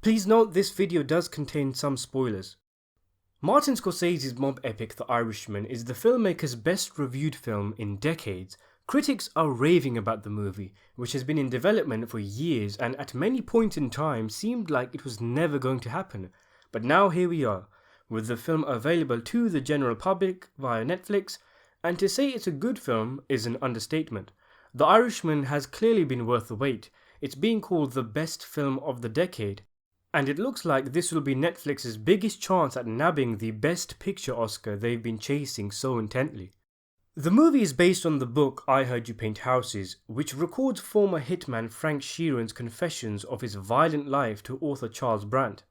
Please note this video does contain some spoilers. Martin Scorsese's mob epic The Irishman is the filmmaker's best reviewed film in decades. Critics are raving about the movie, which has been in development for years and at many points in time seemed like it was never going to happen. But now here we are, with the film available to the general public via Netflix, and to say it's a good film is an understatement. The Irishman has clearly been worth the wait. It's being called the best film of the decade, and it looks like this will be Netflix's biggest chance at nabbing the Best Picture Oscar they've been chasing so intently. The movie is based on the book I Heard You Paint Houses, which records former hitman Frank Sheeran's confessions of his violent life to author Charles Brandt.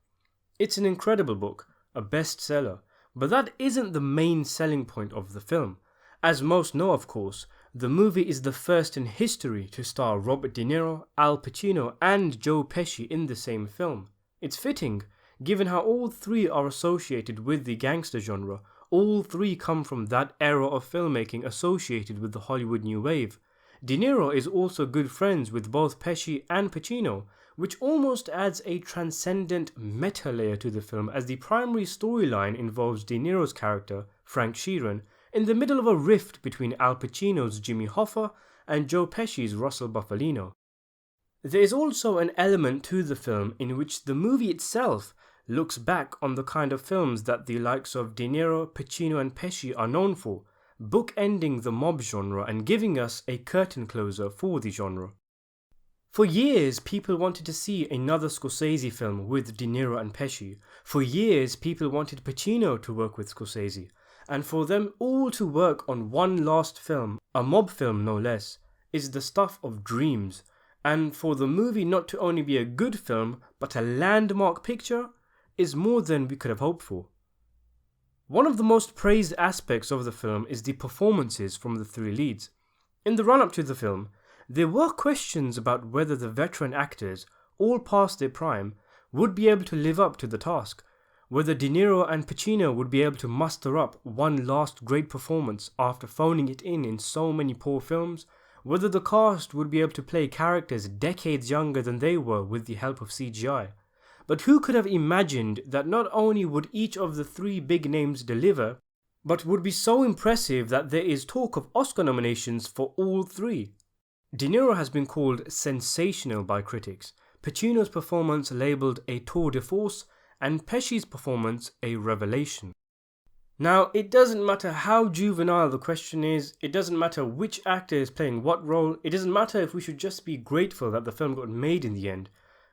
It's an incredible book, a bestseller, but that isn't the main selling point of the film. As most know, of course, the movie is the first in history to star Robert De Niro, Al Pacino and Joe Pesci in the same film. It's fitting, given how all three are associated with the gangster genre. All three come from that era of filmmaking associated with the Hollywood New Wave. De Niro is also good friends with both Pesci and Pacino, which almost adds a transcendent meta layer to the film, as the primary storyline involves De Niro's character, Frank Sheeran, in the middle of a rift between Al Pacino's Jimmy Hoffa and Joe Pesci's Russell Bufalino. There is also an element to the film in which the movie itself looks back on the kind of films that the likes of De Niro, Pacino and Pesci are known for, bookending the mob genre and giving us a curtain closer for the genre. For years, people wanted to see another Scorsese film with De Niro and Pesci. For years, people wanted Pacino to work with Scorsese. And for them all to work on one last film, a mob film no less, is the stuff of dreams. And for the movie not to only be a good film, but a landmark picture, is more than we could have hoped for. One of the most praised aspects of the film is the performances from the three leads. In the run-up to the film, there were questions about whether the veteran actors, all past their prime, would be able to live up to the task, whether De Niro and Pacino would be able to muster up one last great performance after phoning it in so many poor films, whether the cast would be able to play characters decades younger than they were with the help of CGI. But who could have imagined that not only would each of the three big names deliver, but would be so impressive that there is talk of Oscar nominations for all three. De Niro has been called sensational by critics, Pacino's performance labelled a tour de force, and Pesci's performance a revelation. Now, it doesn't matter how juvenile the question is, it doesn't matter which actor is playing what role, it doesn't matter if we should just be grateful that the film got made in the end,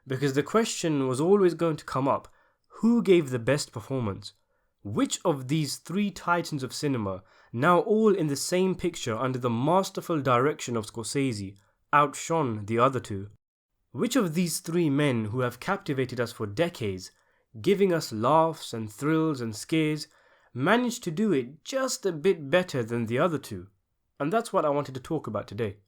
because the question was always going to come up: who gave the best performance? Which of these three titans of cinema, now all in the same picture under the masterful direction of Scorsese, outshone the other two? Which of these three men who have captivated us for decades, giving us laughs and thrills and scares, managed to do it just a bit better than the other two? And that's what I wanted to talk about today.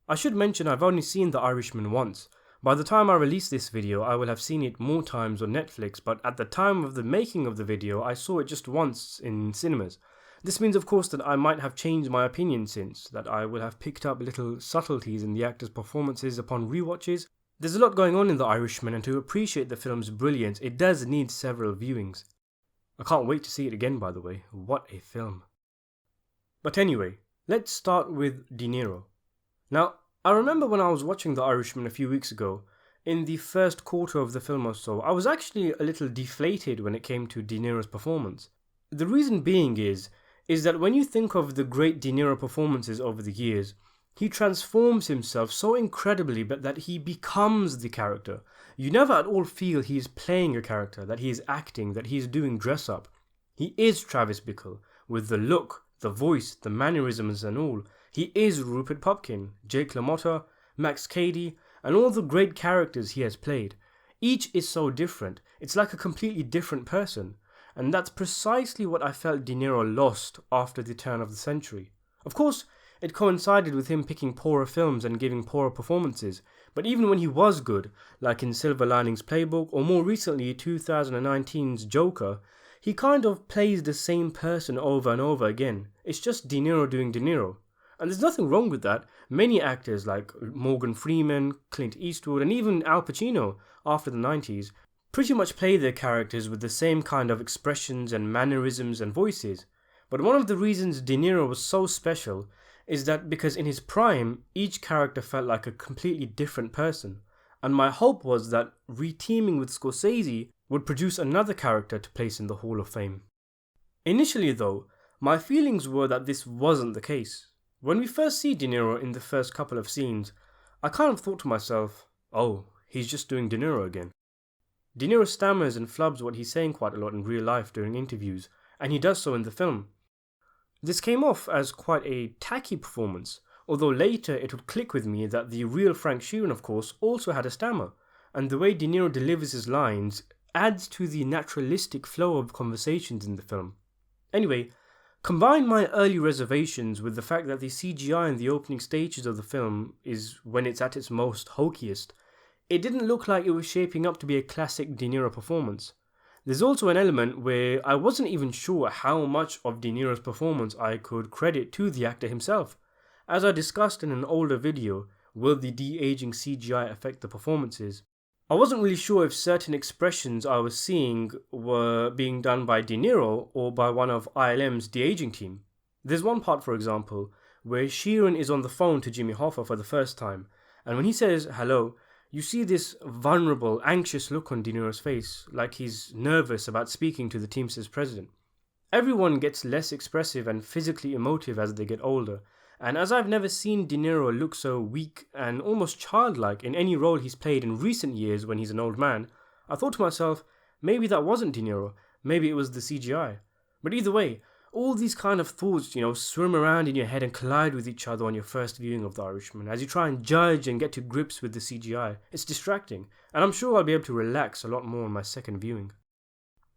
I should mention I've only seen The Irishman once. By the time I release this video, I will have seen it more times on Netflix, but at the time of the making of the video, I saw it just once in cinemas. This means, of course, that I might have changed my opinion since, that I will have picked up little subtleties in the actors' performances upon rewatches. There's a lot going on in The Irishman, and to appreciate the film's brilliance, it does need several viewings. I can't wait to see it again, by the way. What a film. But anyway, let's start with De Niro. Now, I remember when I was watching The Irishman a few weeks ago, in the first quarter of the film or so, I was actually a little deflated when it came to De Niro's performance. The reason being is that when you think of the great De Niro performances over the years, he transforms himself so incredibly that he becomes the character. You never at all feel he is playing a character, that he is acting, that he is doing dress up. He is Travis Bickle, with the look, the voice, the mannerisms and all. He is Rupert Pupkin, Jake LaMotta, Max Cady, and all the great characters he has played. Each is so different, it's like a completely different person. And that's precisely what I felt De Niro lost after the turn of the century. Of course, it coincided with him picking poorer films and giving poorer performances, but even when he was good, like in Silver Linings Playbook or more recently 2019's Joker, he kind of plays the same person over and over again. It's just De Niro doing De Niro. And there's nothing wrong with that. Many actors like Morgan Freeman, Clint Eastwood and even Al Pacino after the 90s pretty much play their characters with the same kind of expressions and mannerisms and voices. But one of the reasons De Niro was so special is that because in his prime, each character felt like a completely different person. And my hope was that re-teaming with Scorsese would produce another character to place in the Hall of Fame. Initially though, my feelings were that this wasn't the case. When we first see De Niro in the first couple of scenes, I kind of thought to myself, oh, he's just doing De Niro again. De Niro stammers and flubs what he's saying quite a lot in real life during interviews, and he does so in the film. This came off as quite a tacky performance, although later it would click with me that the real Frank Sheeran, of course, also had a stammer, and the way De Niro delivers his lines adds to the naturalistic flow of conversations in the film. Anyway, combine my early reservations with the fact that the CGI in the opening stages of the film is when it's at its most hokiest. It didn't look like it was shaping up to be a classic De Niro performance. There's also an element where I wasn't even sure how much of De Niro's performance I could credit to the actor himself. As I discussed in an older video, will the de-aging CGI affect the performances? I wasn't really sure if certain expressions I was seeing were being done by De Niro or by one of ILM's de-aging team. There's one part, for example, where Sheeran is on the phone to Jimmy Hoffa for the first time, and when he says hello, you see this vulnerable, anxious look on De Niro's face, like he's nervous about speaking to the Teamsters president. Everyone gets less expressive and physically emotive as they get older, and as I've never seen De Niro look so weak and almost childlike in any role he's played in recent years when he's an old man, I thought to myself, maybe that wasn't De Niro, maybe it was the CGI. But either way, all these kind of thoughts, swim around in your head and collide with each other on your first viewing of The Irishman as you try and judge and get to grips with the CGI. It's distracting, and I'm sure I'll be able to relax a lot more on my second viewing.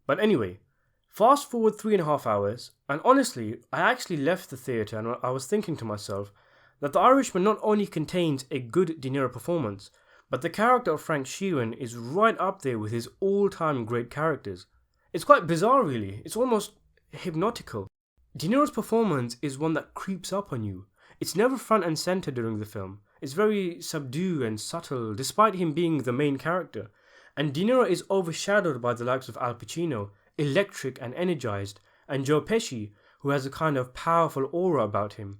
But anyway, fast forward 3.5 hours, and honestly, I actually left the theatre and I was thinking to myself that The Irishman not only contains a good De Niro performance, but the character of Frank Sheeran is right up there with his all-time great characters. It's quite bizarre really, it's almost hypnotical. De Niro's performance is one that creeps up on you. It's never front and centre during the film. It's very subdued and subtle despite him being the main character. And De Niro is overshadowed by the likes of Al Pacino, electric and energized, and Joe Pesci, who has a kind of powerful aura about him.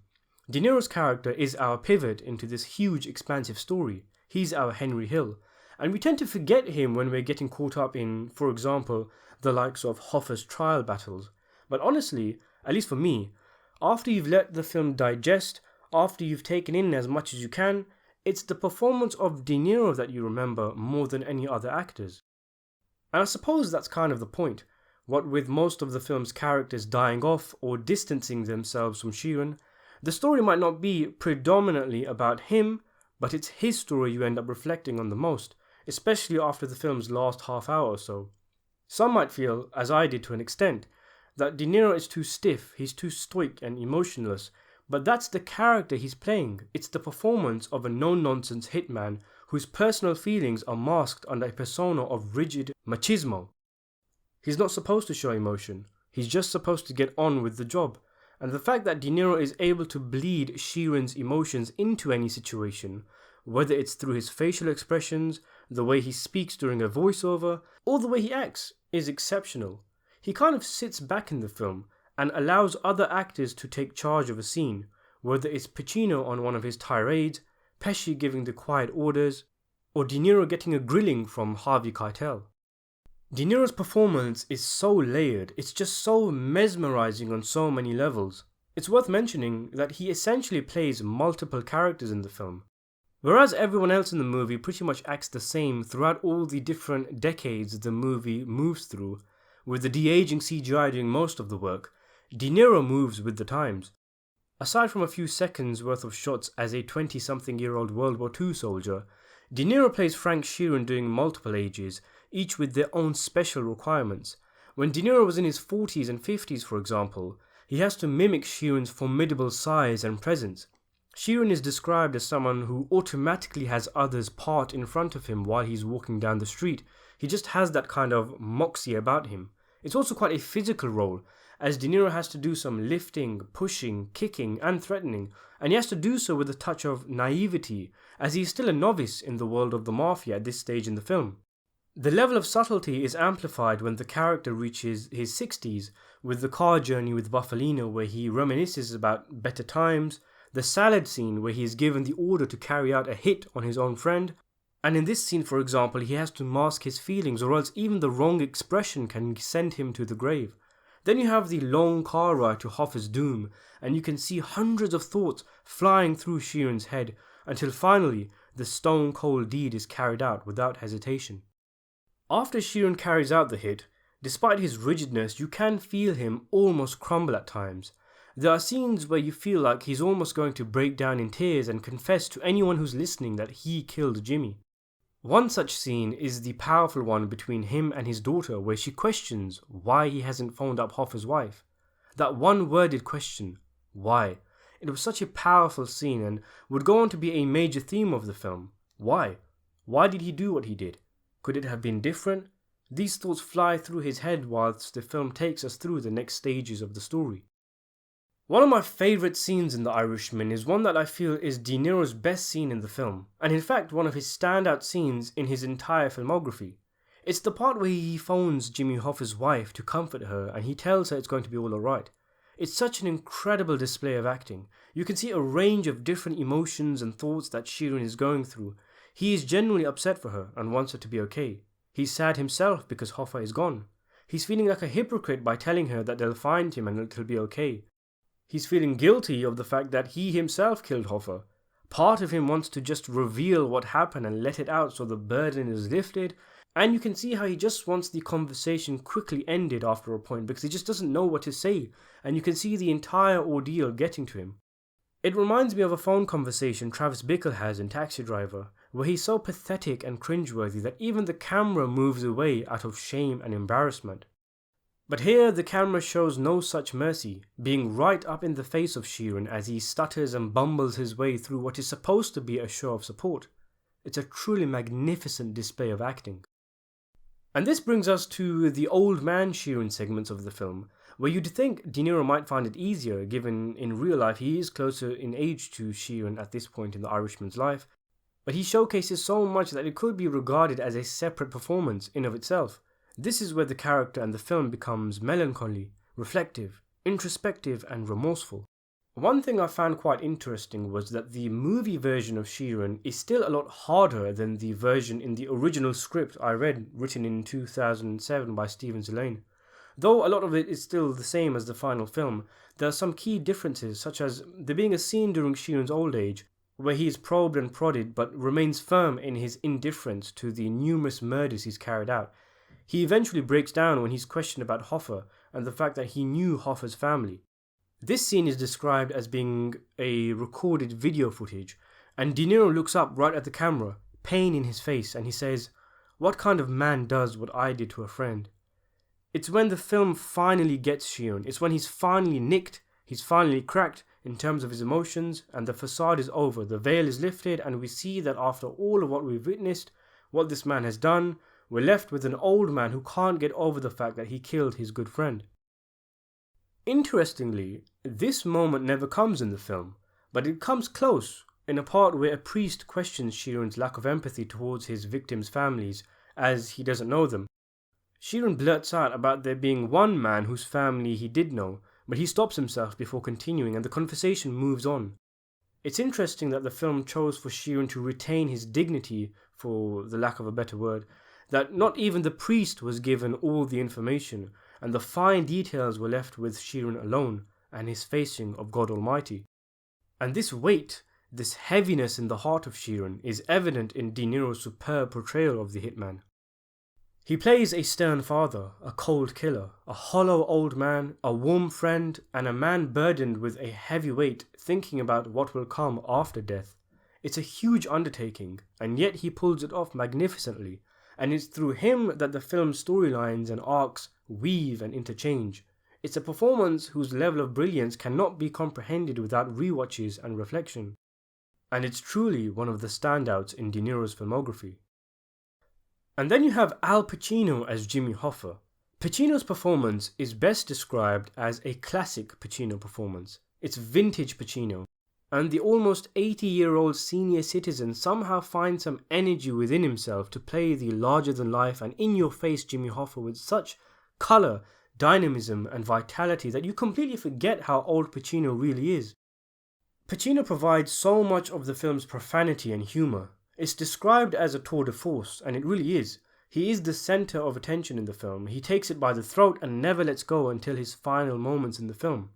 De Niro's character is our pivot into this huge expansive story. He's our Henry Hill. And we tend to forget him when we're getting caught up in, for example, the likes of Hoffa's trial battles. But honestly, at least for me, after you've let the film digest, after you've taken in as much as you can, it's the performance of De Niro that you remember more than any other actors. And I suppose that's kind of the point. What with most of the film's characters dying off or distancing themselves from Sheeran, the story might not be predominantly about him, but it's his story you end up reflecting on the most, especially after the film's last half hour or so. Some might feel, as I did to an extent, that De Niro is too stiff, he's too stoic and emotionless, but that's the character he's playing. It's the performance of a no-nonsense hitman whose personal feelings are masked under a persona of rigid machismo. He's not supposed to show emotion, he's just supposed to get on with the job, and the fact that De Niro is able to bleed Sheeran's emotions into any situation, whether it's through his facial expressions, the way he speaks during a voiceover, or the way he acts, is exceptional. He kind of sits back in the film and allows other actors to take charge of a scene, whether it's Pacino on one of his tirades, Pesci giving the quiet orders, or De Niro getting a grilling from Harvey Keitel. De Niro's performance is so layered, it's just so mesmerizing on so many levels. It's worth mentioning that he essentially plays multiple characters in the film. Whereas everyone else in the movie pretty much acts the same throughout all the different decades the movie moves through, with the de-aging CGI doing most of the work, De Niro moves with the times. Aside from a few seconds worth of shots as a 20-something-year-old World War II soldier, De Niro plays Frank Sheeran doing multiple ages, each with their own special requirements. When De Niro was in his 40s and 50s, for example, he has to mimic Sheeran's formidable size and presence. Sheeran is described as someone who automatically has others part in front of him while he's walking down the street. He just has that kind of moxie about him. It's also quite a physical role, as De Niro has to do some lifting, pushing, kicking and threatening, and he has to do so with a touch of naivety, as he is still a novice in the world of the mafia at this stage in the film. The level of subtlety is amplified when the character reaches his 60s, with the car journey with Buffalino where he reminisces about better times, the salad scene where he is given the order to carry out a hit on his own friend, and in this scene, for example, he has to mask his feelings or else even the wrong expression can send him to the grave. Then you have the long car ride to Hoffa's doom, and you can see hundreds of thoughts flying through Sheeran's head until finally the stone cold deed is carried out without hesitation. After Sheeran carries out the hit, despite his rigidness, you can feel him almost crumble at times. There are scenes where you feel like he's almost going to break down in tears and confess to anyone who's listening that he killed Jimmy. One such scene is the powerful one between him and his daughter where she questions why he hasn't phoned up Hoffa's wife. That one-worded question, why? It was such a powerful scene and would go on to be a major theme of the film. Why? Why did he do what he did? Could it have been different? These thoughts fly through his head whilst the film takes us through the next stages of the story. One of my favourite scenes in The Irishman is one that I feel is De Niro's best scene in the film, and in fact one of his standout scenes in his entire filmography. It's the part where he phones Jimmy Hoffa's wife to comfort her and he tells her it's going to be all alright. It's such an incredible display of acting. You can see a range of different emotions and thoughts that Sheeran is going through. He is genuinely upset for her and wants her to be okay. He's sad himself because Hoffa is gone. He's feeling like a hypocrite by telling her that they'll find him and it'll be okay. He's feeling guilty of the fact that he himself killed Hoffa. Part of him wants to just reveal what happened and let it out so the burden is lifted, and you can see how he just wants the conversation quickly ended after a point because he just doesn't know what to say, and you can see the entire ordeal getting to him. It reminds me of a phone conversation Travis Bickle has in Taxi Driver, where he's so pathetic and cringeworthy that even the camera moves away out of shame and embarrassment. But here the camera shows no such mercy, being right up in the face of Sheeran as he stutters and bumbles his way through what is supposed to be a show of support. It's a truly magnificent display of acting. And this brings us to the old man Sheeran segments of the film, where you'd think De Niro might find it easier given in real life he is closer in age to Sheeran at this point in the Irishman's life, but he showcases so much that it could be regarded as a separate performance in of itself. This is where the character and the film becomes melancholy, reflective, introspective and remorseful. One thing I found quite interesting was that the movie version of Sheeran is still a lot harder than the version in the original script I read, written in 2007 by Stephen Zillane. Though a lot of it is still the same as the final film, there are some key differences, such as there being a scene during Sheeran's old age where he is probed and prodded but remains firm in his indifference to the numerous murders he's carried out. He eventually breaks down when he's questioned about Hoffa and the fact that he knew Hoffa's family. This scene is described as being a recorded video footage, and De Niro looks up right at the camera, pain in his face, and he says, "What kind of man does what I did to a friend?" It's when the film finally gets Sheeran. It's when he's finally nicked, he's finally cracked in terms of his emotions, and the facade is over, the veil is lifted, and we see that after all of what we've witnessed, what this man has done, we're left with an old man who can't get over the fact that he killed his good friend. Interestingly, this moment never comes in the film, but it comes close in a part where a priest questions Sheeran's lack of empathy towards his victims' families, as he doesn't know them. Sheeran blurts out about there being one man whose family he did know, but he stops himself before continuing and the conversation moves on. It's interesting that the film chose for Sheeran to retain his dignity, for the lack of a better word, that not even the priest was given all the information, and the fine details were left with Sheeran alone and his facing of God Almighty. And this weight, this heaviness in the heart of Sheeran is evident in De Niro's superb portrayal of the hitman. He plays a stern father, a cold killer, a hollow old man, a warm friend, and a man burdened with a heavy weight thinking about what will come after death. It's a huge undertaking, and yet he pulls it off magnificently, and it's through him that the film's storylines and arcs weave and interchange. It's a performance whose level of brilliance cannot be comprehended without rewatches and reflection. And it's truly one of the standouts in De Niro's filmography. And then you have Al Pacino as Jimmy Hoffa. Pacino's performance is best described as a classic Pacino performance. It's vintage Pacino. And the almost 80-year-old senior citizen somehow finds some energy within himself to play the larger-than-life and in-your-face Jimmy Hoffa with such colour, dynamism and vitality that you completely forget how old Pacino really is. Pacino provides so much of the film's profanity and humour. It's described as a tour de force, and it really is. He is the centre of attention in the film. He takes it by the throat and never lets go until his final moments in the film.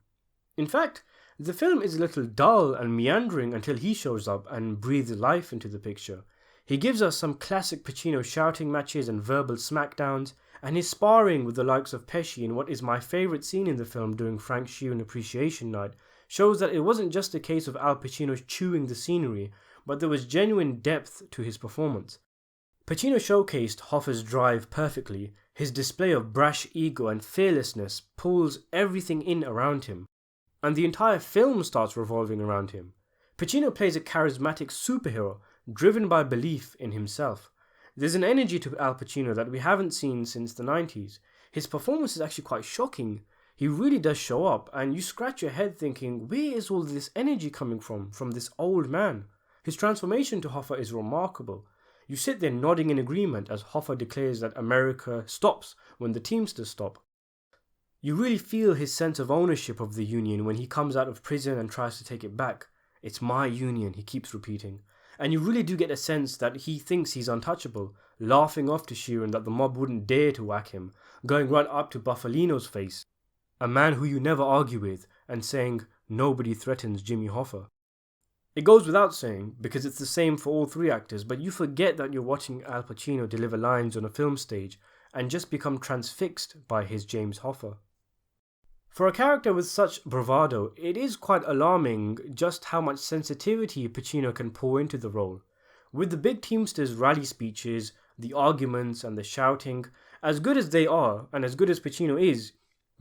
In fact, the film is a little dull and meandering until he shows up and breathes life into the picture. He gives us some classic Pacino shouting matches and verbal smackdowns, and his sparring with the likes of Pesci in what is my favourite scene in the film during Frank Sheeran Appreciation Night shows that it wasn't just a case of Al Pacino chewing the scenery, but there was genuine depth to his performance. Pacino showcased Hoffa's drive perfectly. His display of brash ego and fearlessness pulls everything in around him, and the entire film starts revolving around him. Pacino plays a charismatic superhero driven by belief in himself. There's an energy to Al Pacino that we haven't seen since the 90s. His performance is actually quite shocking. He really does show up, and you scratch your head thinking, where is all this energy coming from this old man? His transformation to Hoffa is remarkable. You sit there nodding in agreement as Hoffa declares that America stops when the Teamsters stop. You really feel his sense of ownership of the union when he comes out of prison and tries to take it back. It's my union, he keeps repeating. And you really do get a sense that he thinks he's untouchable, laughing off to Sheeran that the mob wouldn't dare to whack him, going right up to Buffalino's face, a man who you never argue with, and saying, nobody threatens Jimmy Hoffa. It goes without saying, because it's the same for all three actors, but you forget that you're watching Al Pacino deliver lines on a film stage and just become transfixed by his James Hoffa. For a character with such bravado, it is quite alarming just how much sensitivity Pacino can pour into the role. With the big Teamsters rally speeches, the arguments and the shouting, as good as they are, and as good as Pacino is,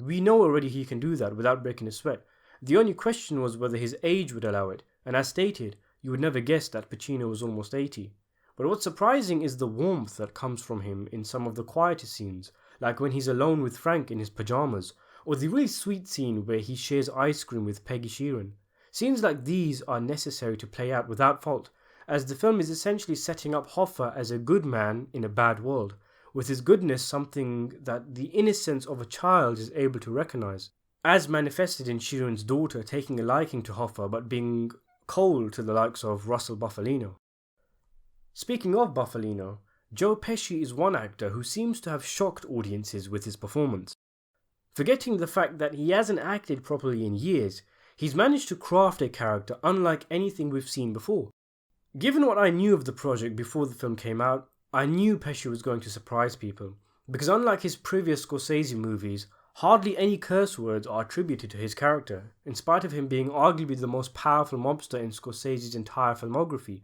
we know already he can do that without breaking a sweat. The only question was whether his age would allow it, and as stated, you would never guess that Pacino was almost 80. But what's surprising is the warmth that comes from him in some of the quieter scenes, like when he's alone with Frank in his pajamas, or the really sweet scene where he shares ice cream with Peggy Sheeran. Scenes like these are necessary to play out without fault, as the film is essentially setting up Hoffa as a good man in a bad world, with his goodness something that the innocence of a child is able to recognise, as manifested in Sheeran's daughter taking a liking to Hoffa but being cold to the likes of Russell Buffalino. Speaking of Buffalino, Joe Pesci is one actor who seems to have shocked audiences with his performance. Forgetting the fact that he hasn't acted properly in years, he's managed to craft a character unlike anything we've seen before. Given what I knew of the project before the film came out, I knew Pesci was going to surprise people, because unlike his previous Scorsese movies, hardly any curse words are attributed to his character, in spite of him being arguably the most powerful mobster in Scorsese's entire filmography.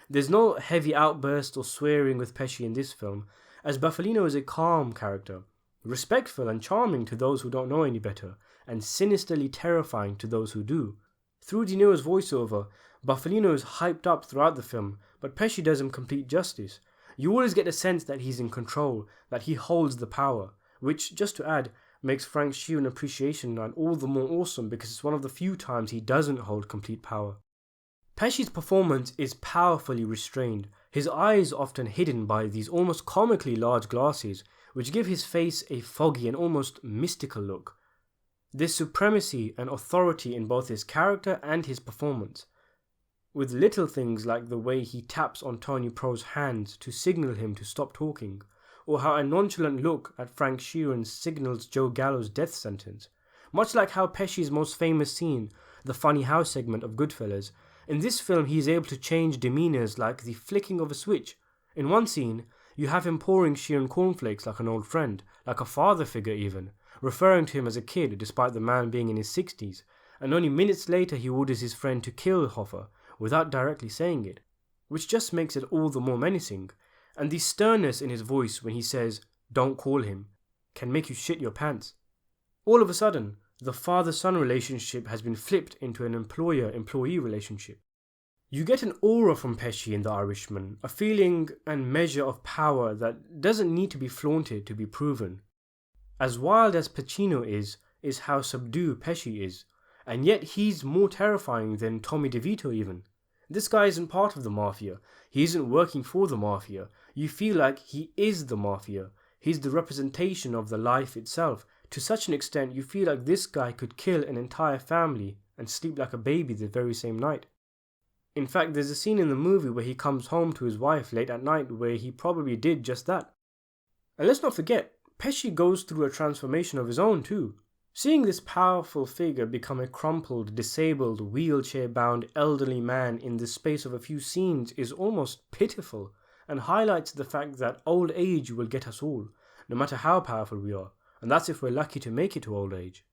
There's no heavy outbursts or swearing with Pesci in this film, as Buffalino is a calm character, respectful and charming to those who don't know any better, and sinisterly terrifying to those who do. Through De Niro's voiceover, Buffalino is hyped up throughout the film, but Pesci does him complete justice. You always get a sense that he's in control, that he holds the power, which, just to add, makes Frank Sheeran Appreciation Night all the more awesome because it's one of the few times he doesn't hold complete power. Pesci's performance is powerfully restrained, his eyes often hidden by these almost comically large glasses, which give his face a foggy and almost mystical look. There's supremacy and authority in both his character and his performance, with little things like the way he taps on Tony Pro's hands to signal him to stop talking, or how a nonchalant look at Frank Sheeran signals Joe Gallo's death sentence. Much like how Pesci's most famous scene, the funny house segment of Goodfellas, in this film he is able to change demeanours like the flicking of a switch. In one scene, you have him pouring Sheeran cornflakes like an old friend, like a father figure even, referring to him as a kid despite the man being in his 60s, and only minutes later he orders his friend to kill Hoffa without directly saying it, which just makes it all the more menacing. And the sternness in his voice when he says, "Don't call him," can make you shit your pants. All of a sudden, the father-son relationship has been flipped into an employer-employee relationship. You get an aura from Pesci in The Irishman, a feeling and measure of power that doesn't need to be flaunted to be proven. As wild as Pacino is how subdued Pesci is, and yet he's more terrifying than Tommy DeVito even. This guy isn't part of the mafia. He isn't working for the mafia. You feel like he is the mafia. He's the representation of the life itself. To such an extent, you feel like this guy could kill an entire family and sleep like a baby the very same night. In fact, there's a scene in the movie where he comes home to his wife late at night where he probably did just that. And let's not forget, Pesci goes through a transformation of his own too. Seeing this powerful figure become a crumpled, disabled, wheelchair-bound elderly man in the space of a few scenes is almost pitiful and highlights the fact that old age will get us all, no matter how powerful we are, and that's if we're lucky to make it to old age.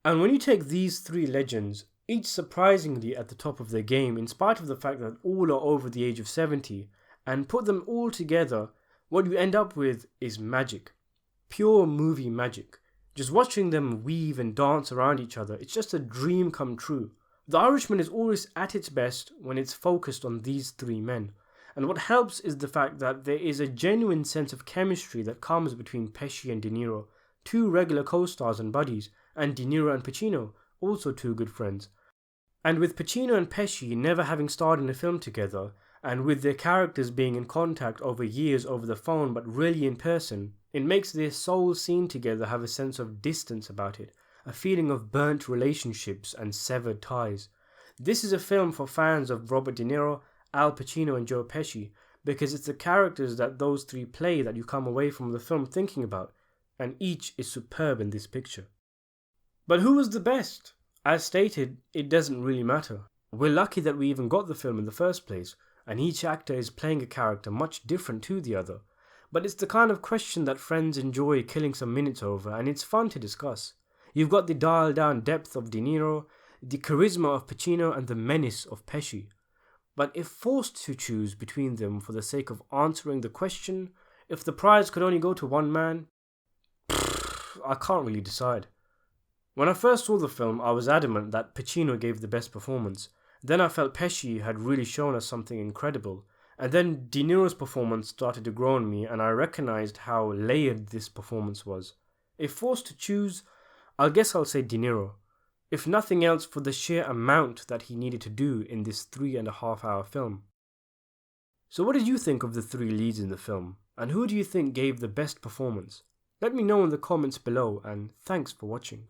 And when you take these three legends, each surprisingly at the top of their game in spite of the fact that all are over the age of 70, and put them all together, what you end up with is magic. Pure movie magic. Just watching them weave and dance around each other, it's just a dream come true. The Irishman is always at its best when it's focused on these three men. And what helps is the fact that there is a genuine sense of chemistry that comes between Pesci and De Niro, two regular co-stars and buddies, and De Niro and Pacino, also two good friends. And with Pacino and Pesci never having starred in a film together, and with their characters being in contact over years over the phone but really in person, it makes their souls seen together have a sense of distance about it, a feeling of burnt relationships and severed ties. This is a film for fans of Robert De Niro, Al Pacino and Joe Pesci, because it's the characters that those three play that you come away from the film thinking about, and each is superb in this picture. But who was the best? As stated, it doesn't really matter. We're lucky that we even got the film in the first place, and each actor is playing a character much different to the other. But it's the kind of question that friends enjoy killing some minutes over, and it's fun to discuss. You've got the dialed down depth of De Niro, the charisma of Pacino, and the menace of Pesci. But if forced to choose between them for the sake of answering the question, if the prize could only go to one man, I can't really decide. When I first saw the film, I was adamant that Pacino gave the best performance. Then I felt Pesci had really shown us something incredible. And then De Niro's performance started to grow on me, and I recognized how layered this performance was. If forced to choose, I guess I'll say De Niro. If nothing else, for the sheer amount that he needed to do in this 3.5-hour film. So what did you think of the three leads in the film? And who do you think gave the best performance? Let me know in the comments below, and thanks for watching.